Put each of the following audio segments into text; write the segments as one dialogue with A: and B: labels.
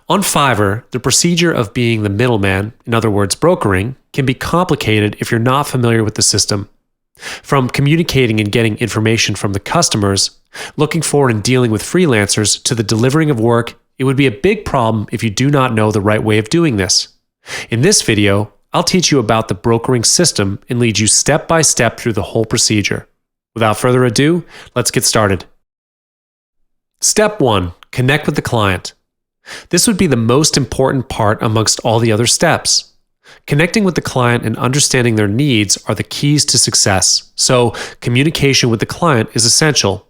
A: On Fiverr, the procedure of being the middleman, in other words, brokering, can be complicated if you're not familiar with the system. From communicating and getting information from the customers, looking for and dealing with freelancers, to the delivering of work, it would be a big problem if you do not know the right way of doing this. In this video, I'll teach you about the brokering system and lead you step by step through the whole procedure. Without further ado, let's get started. Step 1. Connect with the client. This would be the most important part amongst all the other steps. Connecting with the client and understanding their needs are the keys to success, so communication with the client is essential.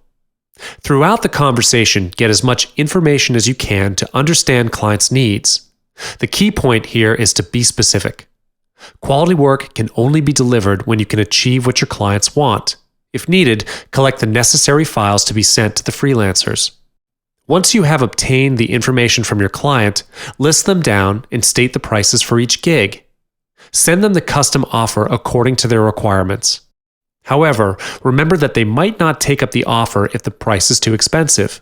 A: Throughout the conversation, get as much information as you can to understand clients' needs. The key point here is to be specific. Quality work can only be delivered when you can achieve what your clients want. If needed, collect the necessary files to be sent to the freelancers. Once you have obtained the information from your client, list them down and state the prices for each gig. Send them the custom offer according to their requirements. However, remember that they might not take up the offer if the price is too expensive.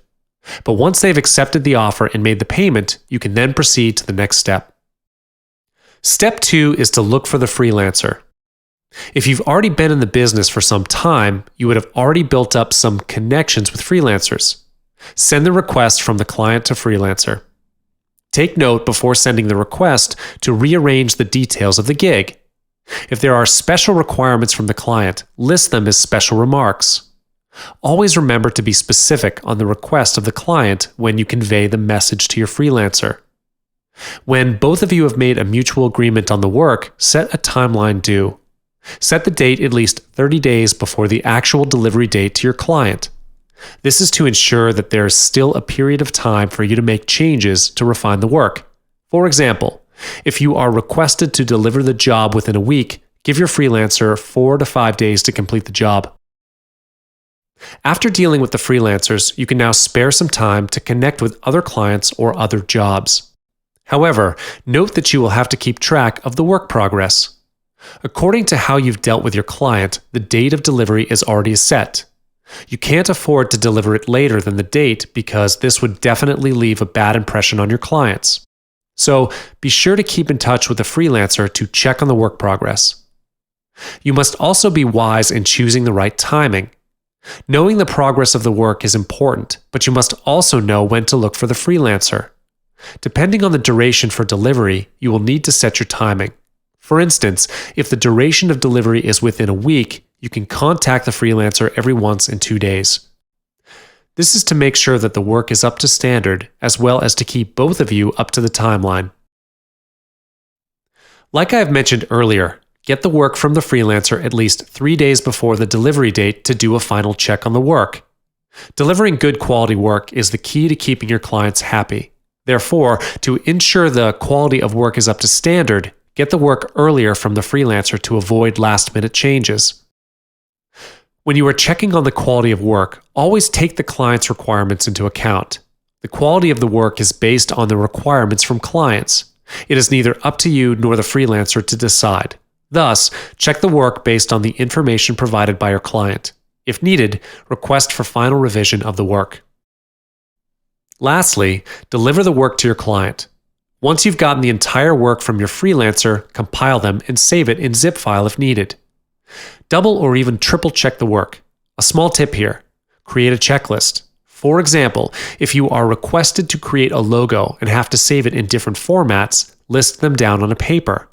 A: But once they've accepted the offer and made the payment, you can then proceed to the next step. Step 2 is to look for the freelancer. If you've already been in the business for some time, you would have already built up some connections with freelancers. Send the request from the client to freelancer. Take note before sending the request to rearrange the details of the gig. If there are special requirements from the client, list them as special remarks. Always remember to be specific on the request of the client when you convey the message to your freelancer. When both of you have made a mutual agreement on the work, set a timeline due. Set the date at least 30 days before the actual delivery date to your client. This is to ensure that there is still a period of time for you to make changes to refine the work. For example, if you are requested to deliver the job within a week, give your freelancer 4 to 5 days to complete the job. After dealing with the freelancers, you can now spare some time to connect with other clients or other jobs. However, note that you will have to keep track of the work progress. According to how you've dealt with your client, the date of delivery is already set. You can't afford to deliver it later than the date because this would definitely leave a bad impression on your clients. So be sure to keep in touch with the freelancer to check on the work progress. You must also be wise in choosing the right timing. Knowing the progress of the work is important, but you must also know when to look for the freelancer. Depending on the duration for delivery, you will need to set your timing. For instance, if the duration of delivery is within a week, you can contact the freelancer every once in 2 days. This is to make sure that the work is up to standard, as well as to keep both of you up to the timeline. Like I have mentioned earlier, get the work from the freelancer at least 3 days before the delivery date to do a final check on the work. Delivering good quality work is the key to keeping your clients happy. Therefore, to ensure the quality of work is up to standard, get the work earlier from the freelancer to avoid last-minute changes. When you are checking on the quality of work, always take the client's requirements into account. The quality of the work is based on the requirements from clients. It is neither up to you nor the freelancer to decide. Thus, check the work based on the information provided by your client. If needed, request for final revision of the work. Lastly, deliver the work to your client. Once you've gotten the entire work from your freelancer, compile them and save it in zip file if needed. Double or even triple check the work. A small tip here: create a checklist. For example, if you are requested to create a logo and have to save it in different formats, list them down on a paper.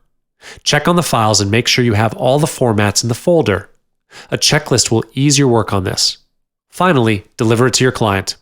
A: Check on the files and make sure you have all the formats in the folder. A checklist will ease your work on this. Finally, deliver it to your client.